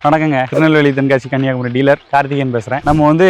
வணக்கங்க. திருநெல்வேலி தென்காசி கன்னியாகுமரி டீலர் கார்த்திகேயன் பேசுறேன். நம்ம வந்து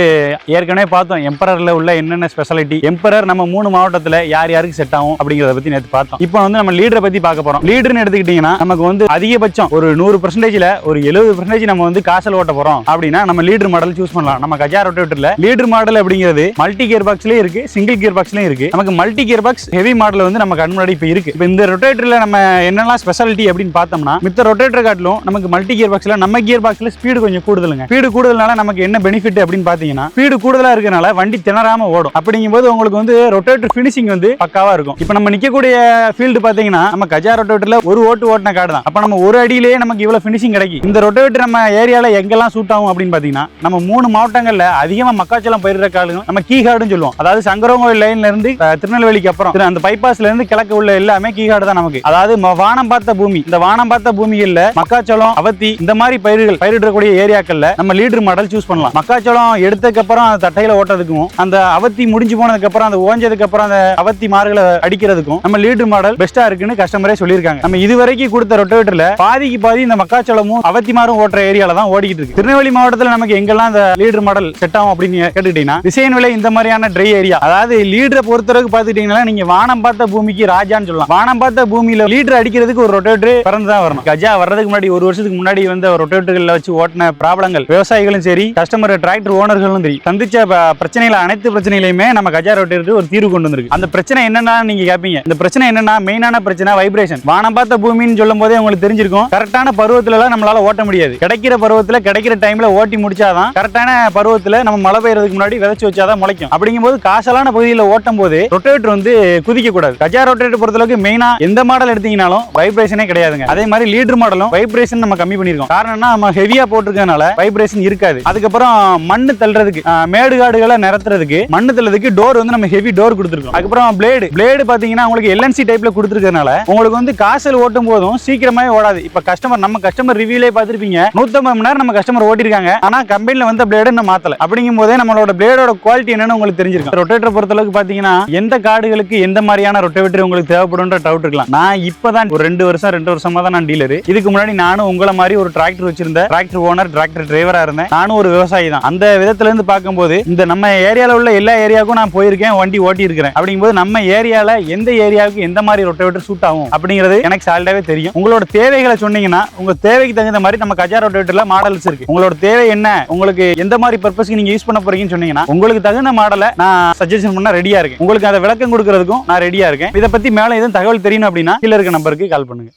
ஏற்கனவே பார்த்தோம் எம்பரர்ல உள்ள என்னென்ன ஸ்பெஷாலிட்டி, எம்பரர் நம்ம 3 மாவட்டத்துல யார் யாருக்கு செட் ஆகும் அப்படிங்கறத பத்தி நேத்து பார்த்தோம். இப்போ வந்து நம்ம லீடரை பத்தி பார்க்க போறோம். லீடர்னு எடுத்துக்கிட்டீங்கன்னா நமக்கு வந்து அதிகபட்சம் ஒரு 100%ல ஒரு 70% நம்ம வந்து காசல் ஓட்ட போறோம் அப்படின்னா நம்ம லீடர் மாடல் சூஸ் பண்ணலாம். நம்ம கஜா ரொட்டேட்டர்ல லீடர் மாடல் அப்படிங்கிறது மல்டி கியர் பாக்ஸ்லயும் இருக்கு, சிங்கிள் கியர் பாக்ஸ்லயும் இருக்கு. நமக்கு multi gear box heavy model வந்து நம்ம கண் முன்னாடி இப்ப இருக்கு. இப்போ இந்த ரொட்டேட்டர்ல நம்ம என்னெல்லாம் ஸ்பெஷாலிட்டி அப்படின்னு பார்த்தோம்னா, மித்த ரொட்டேட்டர் காட்டிலும் நமக்கு மல்டி கியர் பாக்ஸ்ல நம்ம கியர் பாக்ஸ்ல ஸ்பீடு கொஞ்சம் கூடுதலுங்க. ஸ்பீடு கூடுதல்னால நமக்கு என்ன பெனிஃபிட் அப்படின்னு பாத்தீங்கன்னா, ஸ்பீடு கூடுதலா இருக்கனால வண்டி திணறாம ஓடும். அப்படிங்கும்போது உங்களுக்கு வந்து ரொட்டேட்டர் ஃபினிஷிங் வந்து பக்காவா இருக்கும். இப்போ நம்ம நிக்கக்கூடிய ஃபீல்டு பாத்தீங்கன்னா நம்ம கஜா ரொட்டேட்டர்ல ஒரு ஓட்டுன காடு தான். அப்ப நம்ம ஒரு அடியிலேயே நமக்கு இவ்வளவு ஃபினிஷிங் கிடைக்கும். இந்த ரொட்டேட்டர் நம்ம ஏரியால எங்கெல்லாம் சூட் ஆகும் அப்படின்னு பாத்தீங்கன்னா, நம்ம 3 மாவட்டங்கள்ல அதிகமா மக்காச்சோளம் பயிரிடுற காடுங்க நம்ம கீகாடுன்னு சொல்லுவோம். அதாவது சங்கரங்கோயில் லைன்ல இருந்து திருநெல்வேலிக்கு அப்புறம் அந்த பைபாஸ்ல இருந்து கிழக்கு உள்ள எல்லாமே கீகாடு தான் நமக்கு. அதாவது வானம் பார்த்த பூமி. இந்த வானம் பார்த்த பூமிகள்ல மக்காச்சோளம், அவத்தி இந்த மாதிரி பயிரிடக்கூடிய ஏரியாக்கள்ல நம்ம லீடர் மாடல் சூஸ் பண்ணலாம். மக்காச்சோளம் எடுத்ததுக்கு அப்புறம் அந்த தட்டையில ஓட்டதுக்கும், அந்த அவத்தி முடிஞ்சு போனதுக்கு அப்புறம் அந்த ஓஞ்சதுக்கு அப்புறம் அந்த அவத்தி மார்களை அடிக்கிறதுக்கும் நம்ம லீடர் மாடல் பெஸ்டா இருக்குன்னு கஸ்டமரே சொல்லியிருக்காங்க. நம்ம இதுவரைக்கும் கொடுத்த ரொட்டேட்டர்ல பாதிக்கு பாதி இந்த மக்காச்சோளமும் அவத்தி மாரும் ஓட்டுற ஏரியால தான் ஓடிக்கிட்டு இருக்கு. திருநெல்வேலி மாவட்டத்தில் நமக்கு எங்கெல்லாம் இந்த லீடர் மாடல் செட் ஆகும் அப்படின்னு கேட்டுக்கிட்டீங்கன்னா, திசையன்விலை இந்த மாதிரியான ட்ரை ஏரியா. அதாவது லீடரை பொறுத்தவரைக்கும் பாத்துக்கிட்டீங்கன்னா நீங்க வானம் பார்த்த பூமிக்கு ராஜான்னு சொல்லலாம். வானம் பார்த்த பூமியில லீடர் அடிக்கிறதுக்கு ஒரு ரொட்டேட்டர் பிறந்துதான் வரணும். கஜா வர்றதுக்கு முன்னாடி ஒரு வருஷத்துக்கு முன்னாடி வந்து ரொட்டேட்டர்கள் வச்சு ஓட்டின ப்ராப்ளங்கள் விவசாயிகளும் சரி, கஸ்டமர் டிராக்டர் ஓனர்களும் சரி சந்திச்ச பிரச்சனைகள், அனைத்து பிரச்சனைகளையுமே நம்ம கஜா ரொட்டேட்டர் ஒரு தீர்வு கொண்டு வந்திருக்கு. அந்த பிரச்சனை என்னன்னா நீங்க கேட்பீங்க, இந்த பிரச்சனை என்னன்னா மெயினான பிரச்சனை வைப்ரேஷன். வானம் பார்த்த பூமின்னு சொல்லும் போதே உங்களுக்கு தெரிஞ்சிருக்கும், கரெக்டான பருவத்துல எல்லாம் நம்மளால ஓட்ட முடியாது. கிடைக்கிற பருவத்துல கிடைக்கிற டைம்ல ஓட்டி முடிச்சாதான், கரெக்டான பருவத்துல நம்ம மழை பெய்யறதுக்கு முன்னாடி விதைச்சு வச்சாதான் முளைக்கும். அப்படிங்கும்போது காசலான பகுதியில் ஓட்டும் போது ரொட்டேட்டர் வந்து குதிக்க கூடாது. கஜா ரொட்டேட்டர் பொறுத்தளவுக்கு மெயினா எந்த மாடல் எடுத்தீங்கனாலும் வைப்ரேஷனே கிடையாதுங்க. அதே மாதிரி லீடர் மாடலும் வைப்ரேஷன் நம்ம கம்மி பண்ணிருக்கோம். காரணம்னா நம்ம ஹெவியா போட்டிருக்கனால வைப்ரேஷன் இருக்காது. அதுக்கப்புறம் மண்ணு தள்ளுறதுக்கு, மேடு காடுகளை நிரத்துறதுக்கு, மண்ணு தள்ளுறதுக்கு டோர் வந்து நம்ம ஹெவி டோர் கொடுத்துருக்கோம். அதுக்கப்புறம் பிளேடு பாத்தீங்கன்னா உங்களுக்கு LNC டைப்ல கொடுத்துருக்கனால உங்களுக்கு வந்து காசல் ஓட்டும் போதும் சீக்கிரமாவே ஓடாது. இப்ப நம்ம கஸ்டமர் ரிவ்யூலே பார்த்திருப்பீங்க, 150 மணி நேரம் நம்ம கஸ்டமர் ஓட்டிருக்காங்க. ஆனா கம்பெனில வந்து பிளேடு இன்னும் மாத்தல. அப்படிங்கும் போதே நம்மளோட பிளேடோட குவாலிட்டி என்னன்னு உங்களுக்கு தெரிஞ்சிருக்கும். ரொட்டேட்டர் பொறுத்தளவுக்கு பாத்தீங்கன்னா எந்த காடுகளுக்கு எந்த மாதிரியான ரொட்டேட்டர் உங்களுக்கு தேவைப்படும்ன்ற டவுட் இருக்கலாம். நான் இப்பதான் ஒரு 2 வருஷமா தான் நான் டீலர். இதுக்கு முன்னாடி நானும் உங்களை மாதிரி ஒரு டிராக்டர் வச்சிருந்தேன், டிராக்டர் ஓனர், டிராக்டர் டிரைவரா இருந்தேன். நானும் ஒரு விவசாயி தான். அந்த விதத்துல இருந்து பார்க்கும்போது இந்த நம்ம ஏரியால உள்ள எல்லா ஏரியாவுக்கும் நான் போயிருக்கேன், வண்டி ஓட்டி இருக்கிறேன். அப்படிங்கும்போது நம்ம ஏரியால எந்த ஏரியாவுக்கு எந்த மாதிரி ரொட்டேட்டர் சூட் ஆகும் அப்படிங்கிறது எனக்கு சாலிடாவே தெரியும். உங்களோட தேவைகளை சொன்னீங்கன்னா உங்க தேவைக்கு தகுந்த மாதிரி நம்ம கஜா ரொட்டேட்டர்ல மாடல்ஸ் இருக்கு. உங்களோட தேவை என்ன, உங்களுக்கு எந்த மாதிரி பர்பஸ்க்கு நீங்க யூஸ் பண்ண போறீங்கன்னு சொன்னீங்கன்னா உங்களுக்கு தகுந்த மாடலை நான் சஜஷன் பண்ண ரெடியா இருக்கேன். உங்களுக்கு அதை விளக்கம் கொடுக்கறதுக்கும் நான் ரெடியா இருக்கேன். இதை பத்தி மேல எதுவும் தகவல் தெரியணும் அப்படின்னா கீழ இருக்க நம்பருக்கு கால் பண்ணுங்க.